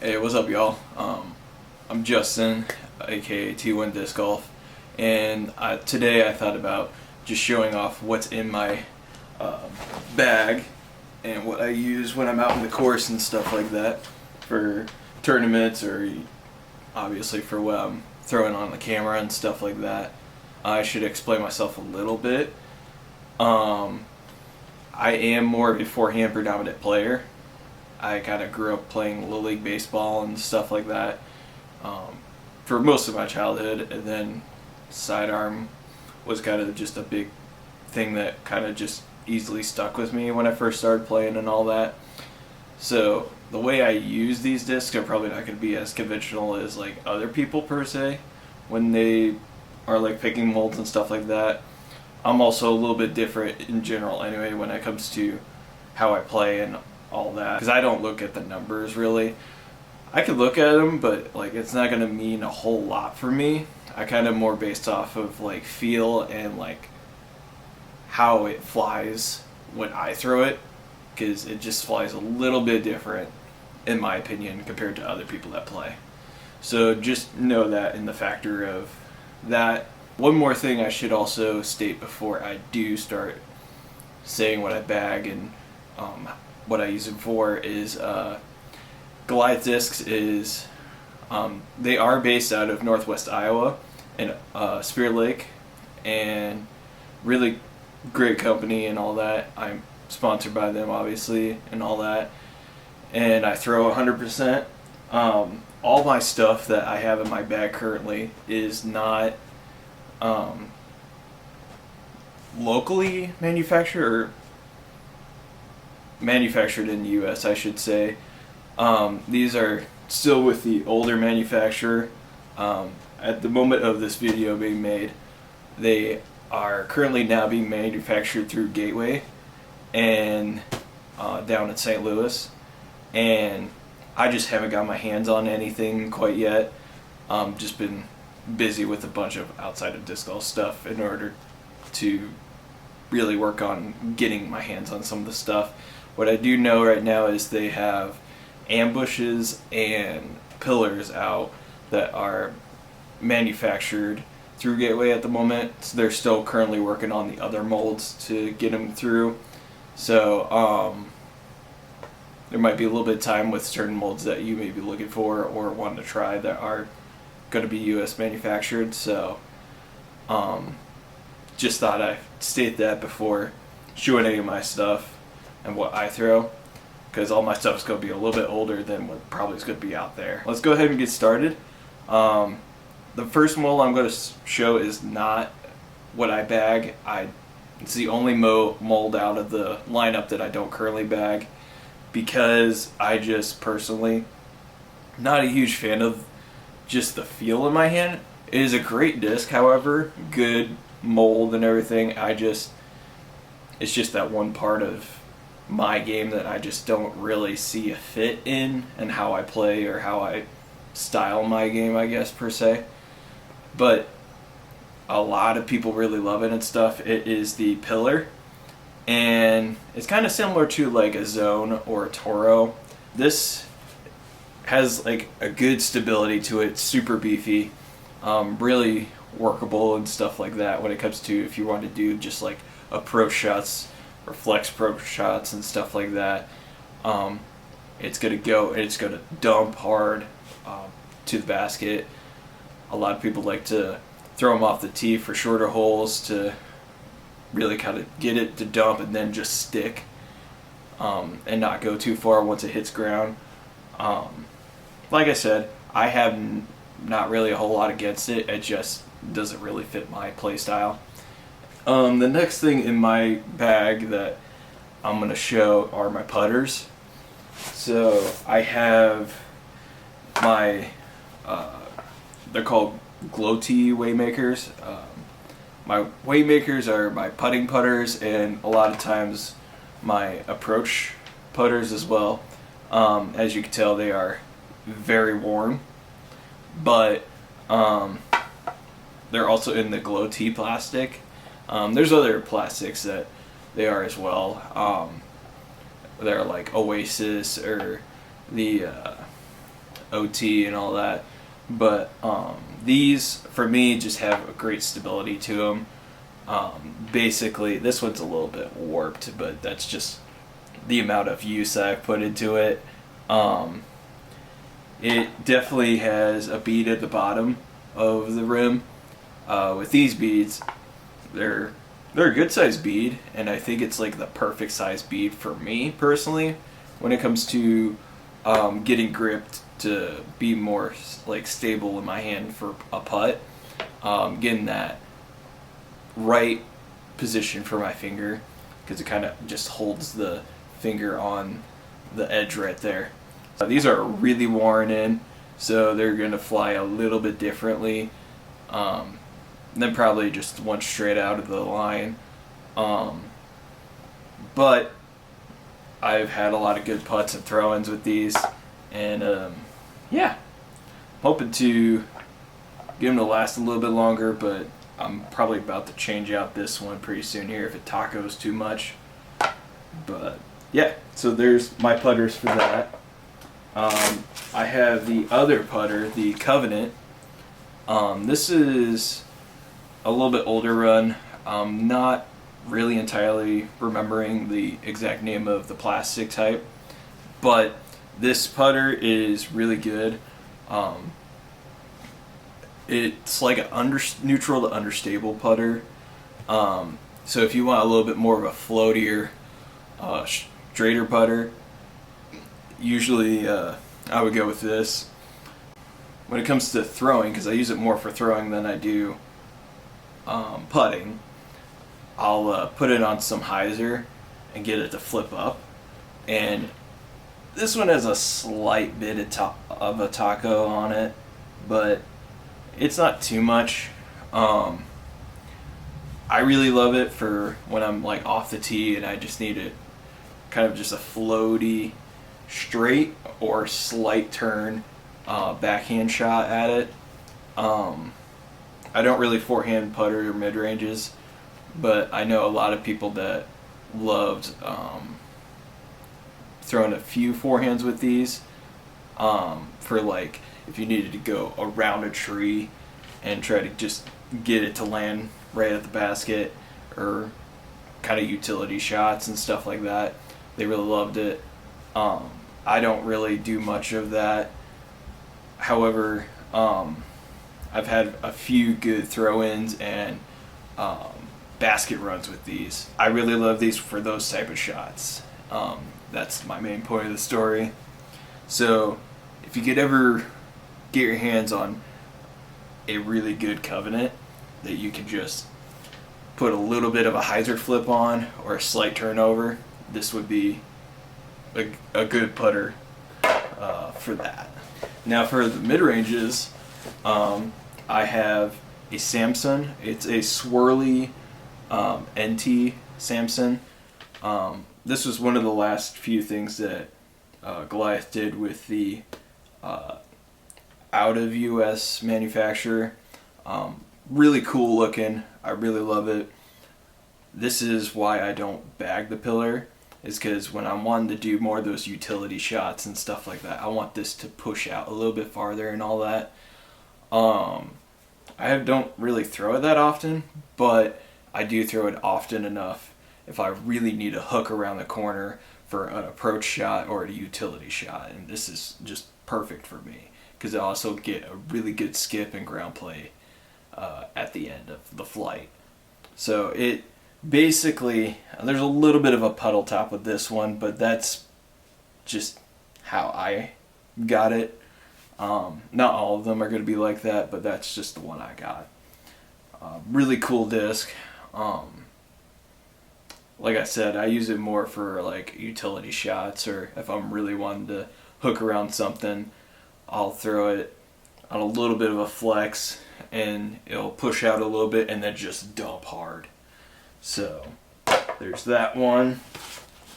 Hey, what's up, y'all? I'm Justin, aka T1 Disc Golf, and today I thought about just showing off what's in my bag and what I use when I'm out in the course and stuff like that for tournaments, or obviously for what I'm throwing on the camera and stuff like that. I should explain myself a little bit. I am more of a forehand predominant player. I kind of grew up playing Little League baseball and stuff like that for most of my childhood, and then sidearm was kind of just a big thing that kind of just easily stuck with me when I first started playing and all that. So the way I use these discs are probably not going to be as conventional as like other people per se when they are like picking molds and stuff like that. I'm also a little bit different in general anyway when it comes to how I play and all that, because I don't look at the numbers really. I could look at them, but like it's not gonna mean a whole lot for me. I kind of more based off of like feel and like how it flies when I throw it, because it just flies a little bit different in my opinion compared to other people that play. So just know that in the factor of that. One more thing I should also state before I do start saying what I bag and what I use it for is Goliath Discs is they are based out of Northwest Iowa and Spirit Lake, and really great company and all that. I'm sponsored by them obviously and all that, and I throw 100%. All my stuff that I have in my bag currently is not locally manufactured, or manufactured in the U.S. I should say. These are still with the older manufacturer. At the moment of this video being made, they are currently now being manufactured through Gateway and down in St. Louis, and I just haven't got my hands on anything quite yet. Just been busy with a bunch of outside of disc golf stuff in order to really work on getting my hands on some of the stuff. What I do know right now is they have ambushes and pillars out that are manufactured through Gateway at the moment. So they're still currently working on the other molds to get them through. So there might be a little bit of time with certain molds that you may be looking for or want to try that are going to be U.S. manufactured. So just thought I'd state that before showing any of my stuff and what I throw, because all my stuff is going to be a little bit older than what probably is going to be out there. Let's go ahead and get started. The first mold I'm going to show is not what I bag. It's the only mold out of the lineup that I don't currently bag, because I just personally not a huge fan of just the feel in my hand. It is a great disc, however, good mold and everything. It's just that one part of my game that I just don't really see a fit in, and how I play or how I style my game, I guess, per se. But a lot of people really love it and stuff. It is the Pillar, and it's kind of similar to like a Zone or a Toro. This has like a good stability to it, super beefy, really workable and stuff like that when it comes to if you want to do just like approach shots or flex approach shots and stuff like that. It's gonna go and it's gonna dump hard to the basket. A lot of people like to throw them off the tee for shorter holes to really kind of get it to dump and then just stick and not go too far once it hits ground. Like I said, I have not really a whole lot against it. It just doesn't really fit my play style. The next thing in my bag that I'm going to show are my putters. So I have my, they're called Glow-T Waymakers. My Waymakers are my putting putters, and a lot of times my approach putters as well. As you can tell, they are very worn, but they're also in the Glow-T plastic. There's other plastics that they are as well. They're like Oasis or the OT and all that. But these, for me, just have a great stability to them. Basically, this one's a little bit warped, but that's just the amount of use I've put into it. It definitely has a bead at the bottom of the rim. With these beads, they're a good size bead, and I think it's like the perfect size bead for me personally when it comes to getting gripped to be more like stable in my hand for a putt. Getting that right position for my finger, because it kind of just holds the finger on the edge right there. These are really worn in, so they're going to fly a little bit differently than probably just one straight out of the line. But I've had a lot of good putts and throw-ins with these, and yeah, hoping to get them to last a little bit longer, but I'm probably about to change out this one pretty soon here if it tacos too much. But yeah, so there's my putters for that. I have the other putter, the Covenant. This is a little bit older run. I'm not really entirely remembering the exact name of the plastic type, but this putter is really good. It's like an neutral to understable putter. So if you want a little bit more of a floatier, straighter putter, usually I would go with this. When it comes to throwing, because I use it more for throwing than I do putting, I'll put it on some hyzer and get it to flip up. And this one has a slight bit of a taco on it, but it's not too much. I really love it for when I'm like off the tee and I just need it kind of just a floaty straight or slight turn backhand shot at it. I don't really forehand putter or mid ranges, but I know a lot of people that loved throwing a few forehands with these for like if you needed to go around a tree and try to just get it to land right at the basket, or kind of utility shots and stuff like that. They really loved it. I don't really do much of that. However, I've had a few good throw-ins and basket runs with these. I really love these for those type of shots. That's my main point of the story. So if you could ever get your hands on a really good Covenant that you can just put a little bit of a hyzer flip on or a slight turnover, this would be a good putter for that. Now for the mid-ranges, I have a Samson. It's a swirly NT Samson. This was one of the last few things that Goliath did with the out of US manufacturer. Really cool looking. I really love it. This is why I don't bag the pillar, is because when I'm wanting to do more of those utility shots and stuff like that, I want this to push out a little bit farther and all that. I don't really throw it that often, but I do throw it often enough if I really need a hook around the corner for an approach shot or a utility shot, and this is just perfect for me because I also get a really good skip and ground play at the end of the flight. So it basically, there's a little bit of a puddle top with this one, but that's just how I got it. Not all of them are going to be like that, but that's just the one I got. Really cool disc. Like I said, I use it more for like utility shots, or if I'm really wanting to hook around something, I'll throw it on a little bit of a flex and it'll push out a little bit and then just dump hard. So there's that one.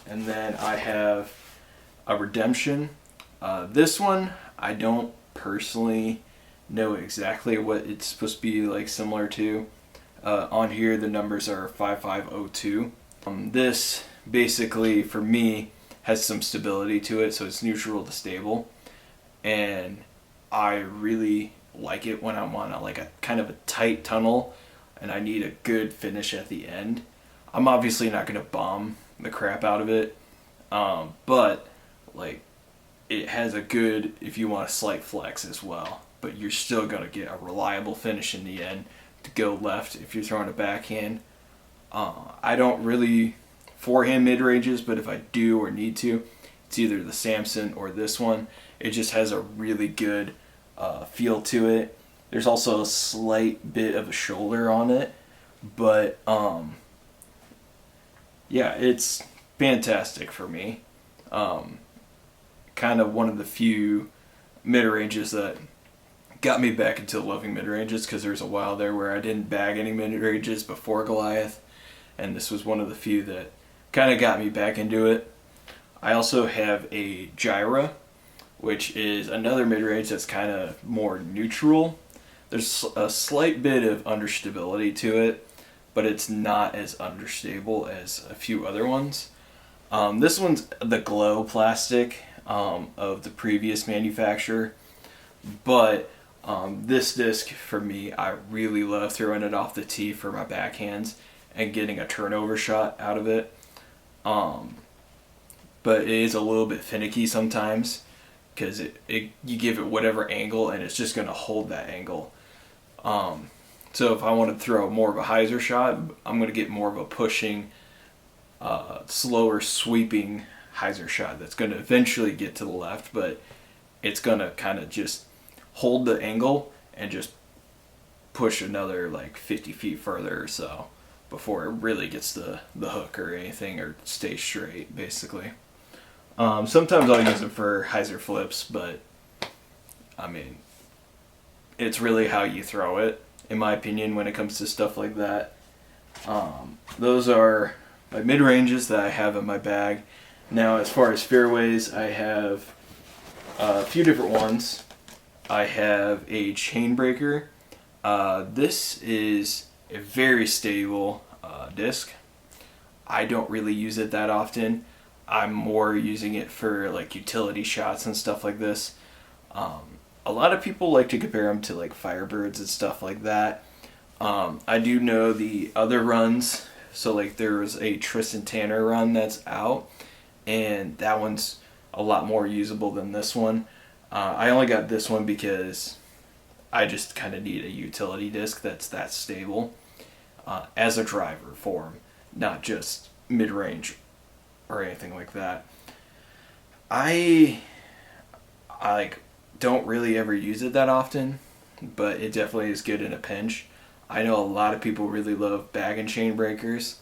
And then I have a Redemption. This one, I don't personally know exactly what it's supposed to be like similar to. On here the numbers are 5502. This basically for me has some stability to it, so it's neutral to stable, and I really like it when I'm on a kind of a tight tunnel and I need a good finish at the end. I'm obviously not going to bomb the crap out of it, but like it has a good, if you want a slight flex as well, but you're still going to get a reliable finish in the end to go left if you're throwing a backhand. I don't really forehand mid-ranges, but if I do or need to, it's either the Samson or this one. It just has a really good feel to it. There's also a slight bit of a shoulder on it, but yeah, it's fantastic for me. Kind of one of the few mid-ranges that got me back into loving mid-ranges, because there was a while there where I didn't bag any mid-ranges before Goliath, and this was one of the few that kind of got me back into it. I also have a Gyra, which is another mid-range that's kind of more neutral. There's a slight bit of understability to it, but it's not as understable as a few other ones. This one's the glow plastic of the previous manufacturer, but this disc for me, I really love throwing it off the tee for my backhands and getting a turnover shot out of it. But it is a little bit finicky sometimes, because you give it whatever angle and it's just going to hold that angle. So if I want to throw more of a hyzer shot, I'm going to get more of a pushing, slower sweeping hyzer shot that's going to eventually get to the left, but it's going to kind of just hold the angle and just push another like 50 feet further or so before it really gets the hook or anything, or stay straight basically. Sometimes I'll use it for hyzer flips, but I mean, it's really how you throw it, in my opinion, when it comes to stuff like that. Those are my mid-ranges that I have in my bag. Now, as far as fairways, I have a few different ones. I have a chain breaker. This is a very stable disc. I don't really use it that often. I'm more using it for like utility shots and stuff like this. A lot of people like to compare them to like Firebirds and stuff like that. I do know the other runs. So like there was a Tristan Tanner run that's out, and that one's a lot more usable than this one. I only got this one because I just kind of need a utility disc that's that stable as a driver form, not just mid-range or anything like that. I like don't really ever use it that often, but it definitely is good in a pinch. I know a lot of people really love bag and chain breakers.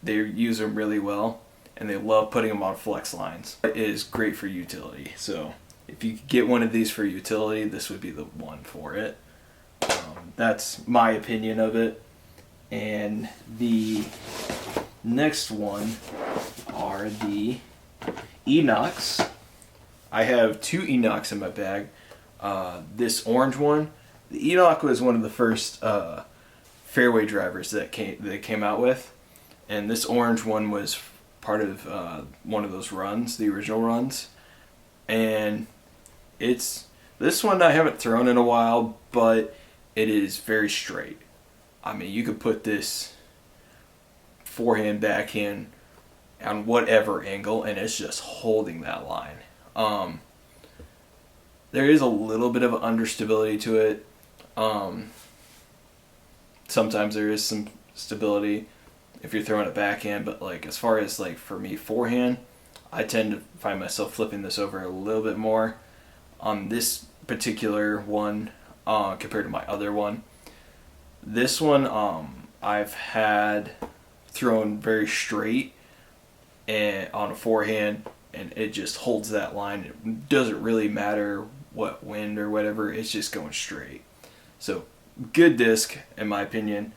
They use them really well, and they love putting them on flex lines. It is great for utility, so if you could get one of these for utility, this would be the one for it. That's my opinion of it. And the next one are the Enox. I have two Enox in my bag. This orange one, the Enoch was one of the first fairway drivers that came out with, and this orange one was part of one of those runs, the original runs. And this one I haven't thrown in a while, but it is very straight. I mean, you could put this forehand, backhand on whatever angle, and it's just holding that line. There is a little bit of understability to it. Sometimes there is some stability if you're throwing a backhand, but like as far as like for me forehand, I tend to find myself flipping this over a little bit more on this particular one compared to my other one. This one I've had thrown very straight and on a forehand, and it just holds that line. It doesn't really matter what wind or whatever, it's just going straight. So good disc in my opinion.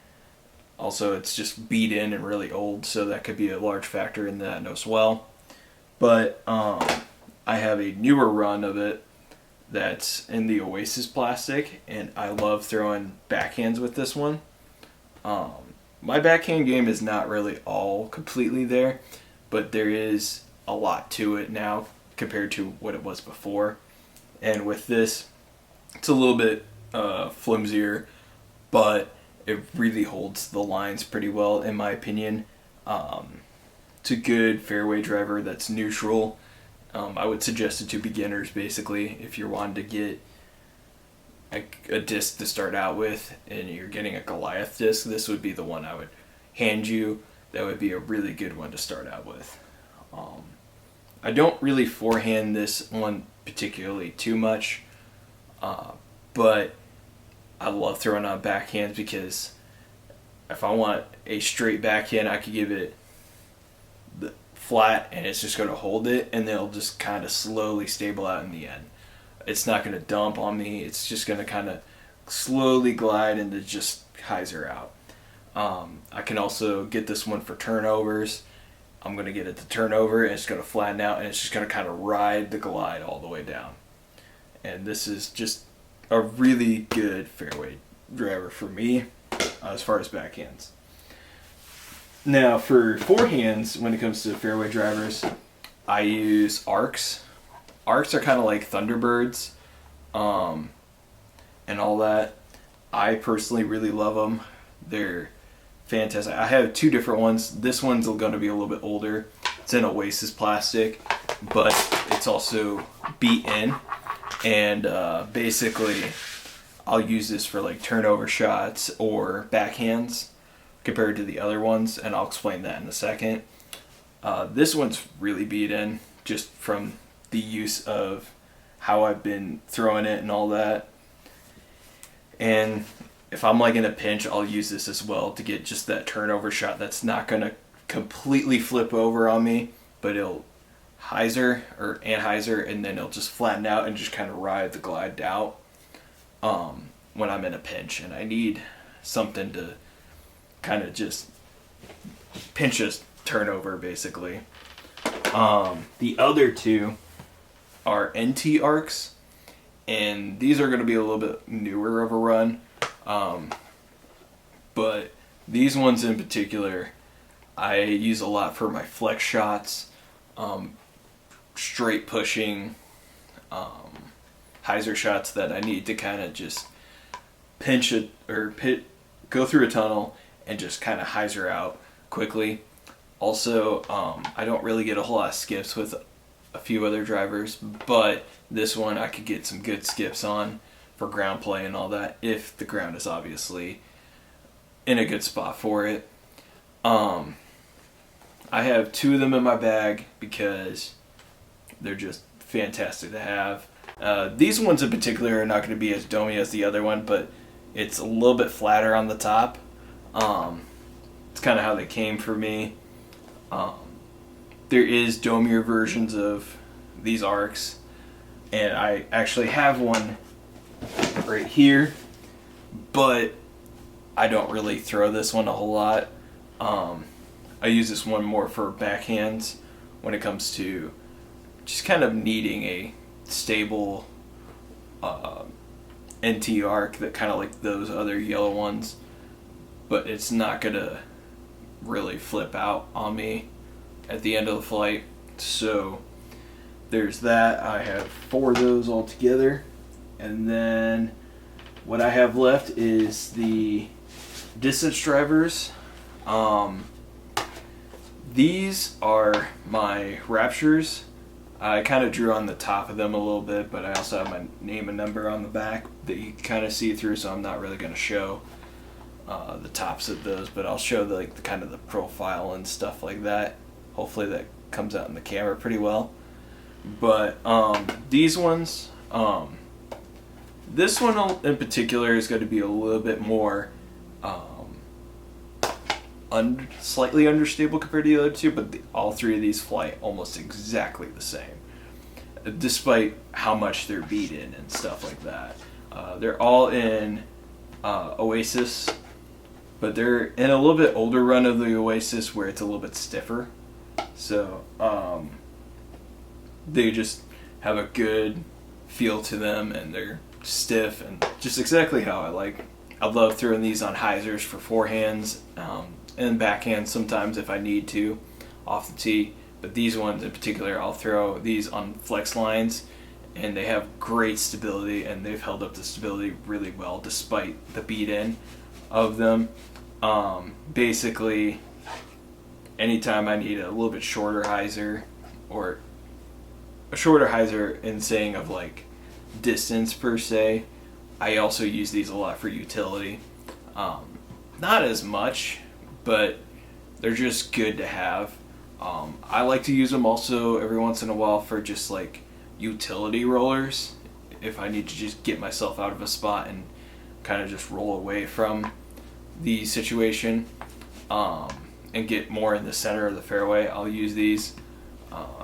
Also, it's just beat in and really old, so that could be a large factor in that as well. But I have a newer run of it that's in the Oasis plastic, and I love throwing backhands with this one. My backhand game is not really all completely there, but there is a lot to it now compared to what it was before. And with this, It's a little bit flimsier, but it really holds the lines pretty well, in my opinion. It's a good fairway driver that's neutral. I would suggest it to beginners, basically, if you're wanting to get a disc to start out with and you're getting a Goliath disc. This would be the one I would hand you. That would be a really good one to start out with. I don't really forehand this one particularly too much, but I love throwing on backhands because if I want a straight backhand, I could give it the flat and it's just going to hold it, and then it'll just kind of slowly stable out in the end. It's not going to dump on me. It's just going to kind of slowly glide into just hyzer out. I can also get this one for turnovers. I'm going to get it to turnover, and it's going to flatten out, and it's just going to kind of ride the glide all the way down. And this is just a really good fairway driver for me as far as backhands. Now, for forehands, when it comes to fairway drivers, I use arcs. Arcs are kind of like Thunderbirds and all that. I personally really love them. They're fantastic. I have two different ones. This one's going to be a little bit older. It's in Oasis plastic, but it's also beat in. And basically, I'll use this for like turnover shots or backhands compared to the other ones, and I'll explain that in a second. This one's really beat in just from the use of how I've been throwing it and all that. And if I'm like in a pinch, I'll use this as well to get just that turnover shot that's not going to completely flip over on me, but it'll hyzer or anhyzer, and then it'll just flatten out and just kind of ride the glide out when I'm in a pinch and I need something to kind of just pinch a turnover, basically. The other two are NT arcs, and these are going to be a little bit newer of a run, but these ones in particular I use a lot for my flex shots, straight pushing, hyzer shots that I need to kind of just pinch it or go through a tunnel and just kind of hyzer out quickly. Also, I don't really get a whole lot of skips with a few other drivers, but this one I could get some good skips on for ground play and all that, if the ground is obviously in a good spot for it. I have two of them in my bag because they're just fantastic to have. These ones in particular are not going to be as domey as the other one, but it's a little bit flatter on the top. It's kind of how they came for me. There is domier versions of these arcs, and I actually have one right here, but I don't really throw this one a whole lot. I use this one more for backhands when it comes to just kind of needing a stable NT arc that kind of like those other yellow ones, but it's not gonna really flip out on me at the end of the flight. So there's that. I have 4 of those all together, and then what I have left is the distance drivers. These are my Raptures. I kind of drew on the top of them a little bit, but I also have my name and number on the back that you can kind of see through, so I'm not really going to show the tops of those, but I'll show the kind of the profile and stuff like that. Hopefully that comes out in the camera pretty well. But these ones, this one in particular is going to be a little bit more slightly understable compared to the other two, but all 3 of these fly almost exactly the same, despite how much they're beat in and stuff like that. They're all in Oasis, but they're in a little bit older run of the Oasis where it's a little bit stiffer. So they just have a good feel to them, and they're stiff and just exactly how I like. I love throwing these on hyzers for forehands and backhands sometimes if I need to off the tee. But these ones in particular, I'll throw these on flex lines and they have great stability, and they've held up the stability really well despite the beat-in of them. Basically, anytime I need a little bit shorter hyzer, or a shorter hyzer in saying of like distance per se, I also use these a lot for utility. Not as much, but they're just good to have. I like to use them also every once in a while for just like utility rollers, if I need to just get myself out of a spot and kind of just roll away from the situation, and get more in the center of the fairway. I'll use these.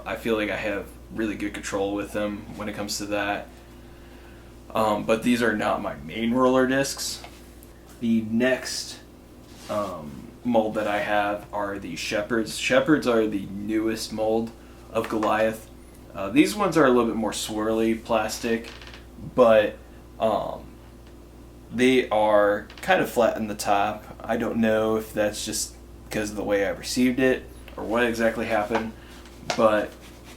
I feel like I have really good control with them when it comes to that. But these are not my main roller discs. The next mold that I have are the Shepherds. Shepherds are the newest mold of Goliath. These ones are a little bit more swirly plastic, but they are kind of flat in the top. I don't know if that's just because of the way I received it or what exactly happened, but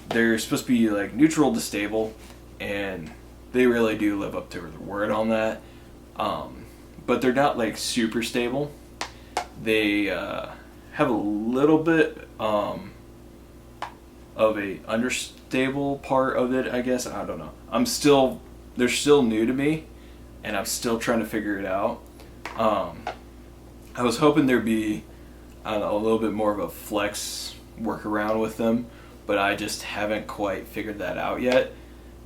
they're supposed to be like neutral to stable, and they really do live up to their word on that. But they're not like super stable. They have a little bit of a understable part of it, I guess. I don't know. They're still new to me, and I'm still trying to figure it out. I was hoping there'd be, I don't know, a little bit more of a flex workaround with them, but I just haven't quite figured that out yet.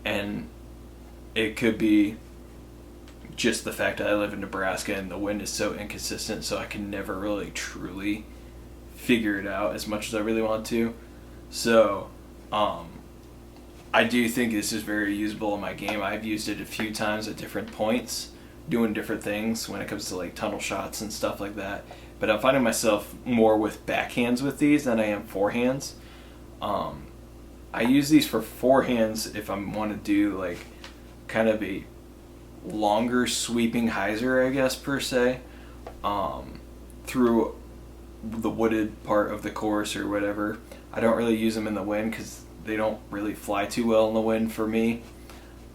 And it could be just the fact that I live in Nebraska and the wind is so inconsistent, so I can never really truly figure it out as much as I really want to. So, I do think this is very usable in my game. I've used it a few times at different points, doing different things when it comes to like tunnel shots and stuff like that. But I'm finding myself more with backhands with these than I am forehands. I use these for forehands if I want to do like kind of a longer sweeping hyzer, I guess, per se, through the wooded part of the course or whatever. I don't really use them in the wind because they don't really fly too well in the wind for me.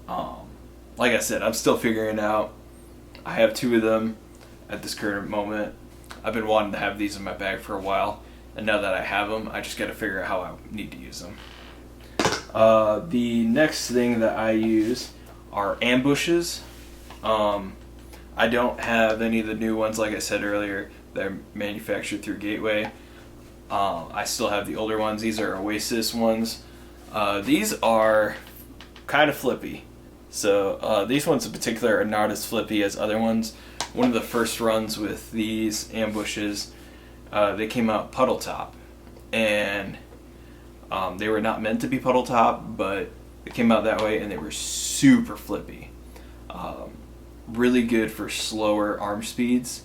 Like I said, I'm still figuring it out. I have two of them at this current moment. I've been wanting to have these in my bag for a while, and now that I have them, I just got to figure out how I need to use them. The next thing that I use are ambushes. I don't have any of the new ones, like I said earlier, that are manufactured through Gateway. I still have the older ones. These are Oasis ones. These are kind of flippy. So these ones in particular are not as flippy as other ones. One of the first runs with these ambushes, they came out puddle top. And they were not meant to be puddle top, but they came out that way, and they were super flippy. Really good for slower arm speeds,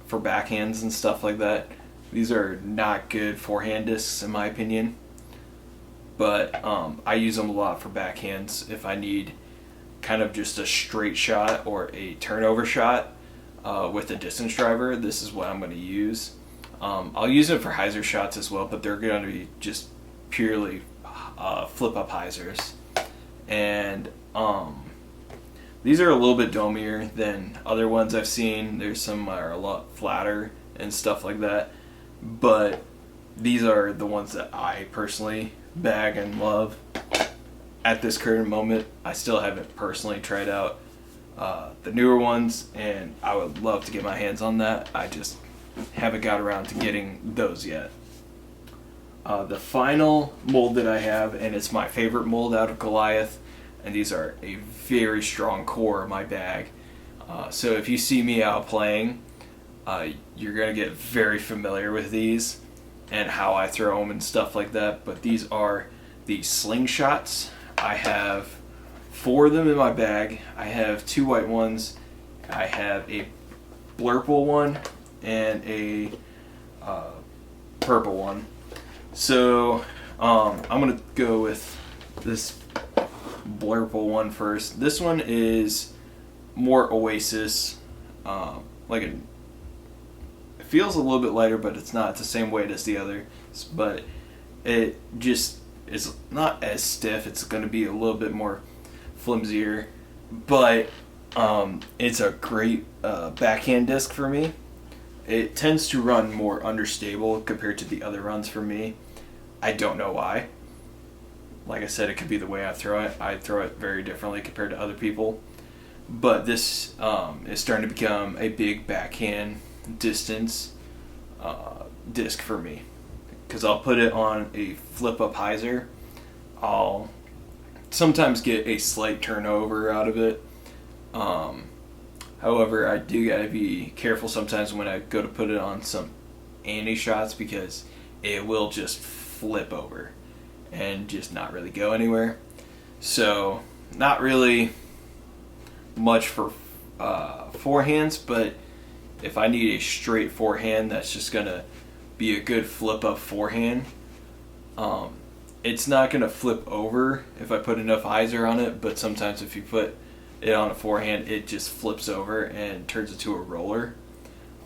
for backhands and stuff like that. These are not good forehand discs in my opinion, but I use them a lot for backhands if I need kind of just a straight shot or a turnover shot with a distance driver. This is what I'm going to use. I'll use it for hyzer shots as well, but they're going to be just purely flip up hyzers. And these are a little bit domier than other ones I've seen. There's some that are a lot flatter and stuff like that, but these are the ones that I personally bag and love. At this current moment, I still haven't personally tried out the newer ones, and I would love to get my hands on that. I just haven't got around to getting those yet. The final mold that I have, and it's my favorite mold out of Goliath, and these are a very strong core in my bag. So if you see me out playing, you're going to get very familiar with these and how I throw them and stuff like that. But these are the Slingshots. I have 4 of them in my bag. I have 2 white ones. I have a blurple one and a purple one. So I'm going to go with this blurple one first. This one is more Oasis. It feels a little bit lighter, but it's not. It's the same weight as the other. But it just is not as stiff. It's going to be a little bit more flimsier, but it's a great backhand disc for me. It tends to run more understable compared to the other runs for me. I don't know why. Like I said, it could be the way I throw it. I throw it very differently compared to other people. But this is starting to become a big backhand distance disc for me. Because I'll put it on a flip-up hyzer. I'll sometimes get a slight turnover out of it. However, I do gotta be careful sometimes when I go to put it on some anti-shots because it will just flip over and just not really go anywhere. So, not really much for forehands, but if I need a straight forehand that's just gonna be a good flip-up forehand, it's not gonna flip over if I put enough hyzer on it, but sometimes if you put it on a forehand, it just flips over and turns into a roller.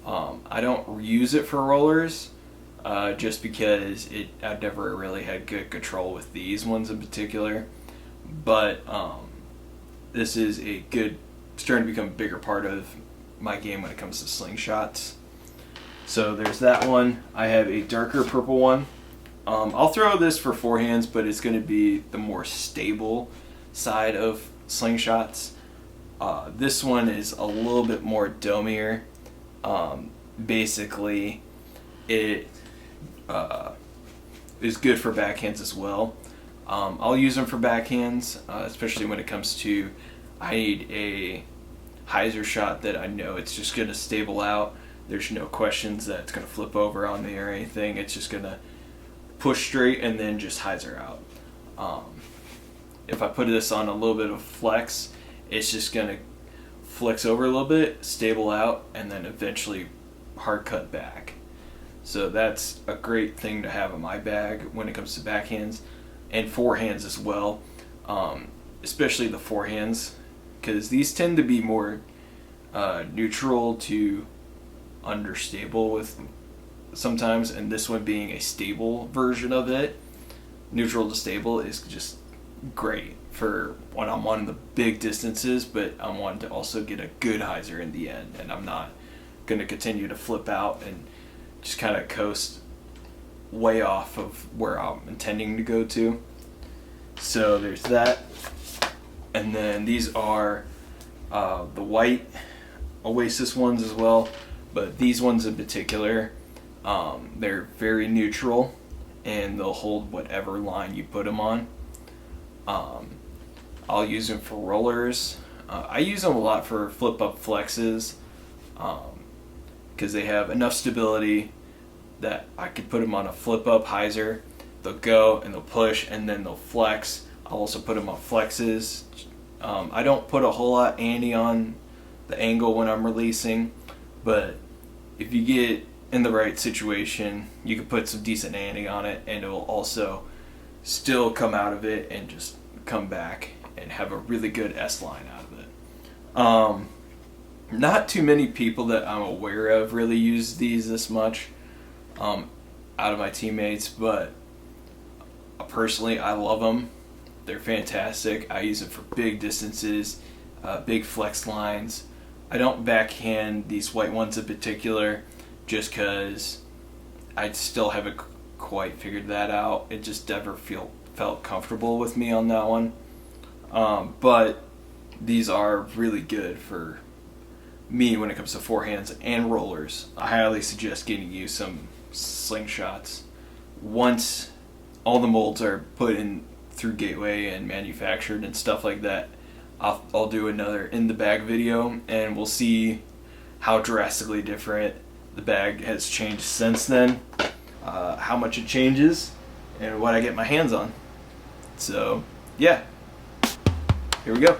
I don't use it for rollers just because I've never really had good control with these ones in particular. But this is starting to become a bigger part of my game when it comes to slingshots. So there's that one. I have a darker purple one. I'll throw this for forehands, but it's going to be the more stable side of slingshots. This one is a little bit more domier. Basically, it is good for backhands as well. I'll use them for backhands, especially when it comes to I need a hyzer shot that I know it's just going to stable out. There's no questions that it's going to flip over on me or anything. It's just going to push straight and then just hyzer out. If I put this on a little bit of flex, it's just going to flex over a little bit, stable out, and then eventually hard cut back. So that's a great thing to have in my bag when it comes to backhands and forehands as well, especially the forehands, because these tend to be more neutral to understable with sometimes, and this one being a stable version of it, neutral to stable, is just great for when I'm on the big distances, but I'm wanting to also get a good hyzer in the end, and I'm not going to continue to flip out and just kind of coast way off of where I'm intending to go to. So there's that. And then these are the white Oasis ones as well, but these ones in particular, they're very neutral and they'll hold whatever line you put them on. I'll use them for rollers. I use them a lot for flip-up flexes because they have enough stability that I could put them on a flip-up hyzer. They'll go and they'll push and then they'll flex. I'll also put them on flexes. I don't put a whole lot ante on the angle when I'm releasing, but if you get in the right situation, you can put some decent ante on it and it will also still come out of it and just come back and have a really good S-line out of it. Not too many people that I'm aware of really use these this much out of my teammates, but personally I love them. They're fantastic. I use them for big distances, big flex lines. I don't backhand these white ones in particular just because I still haven't quite figured that out. It just never felt comfortable with me on that one. But these are really good for me when it comes to forehands and rollers. I highly suggest getting you some slingshots. Once all the molds are put in through Gateway and manufactured and stuff like that, I'll do another in the bag video and we'll see how drastically different the bag has changed since then, how much it changes, and what I get my hands on. So yeah, here we go.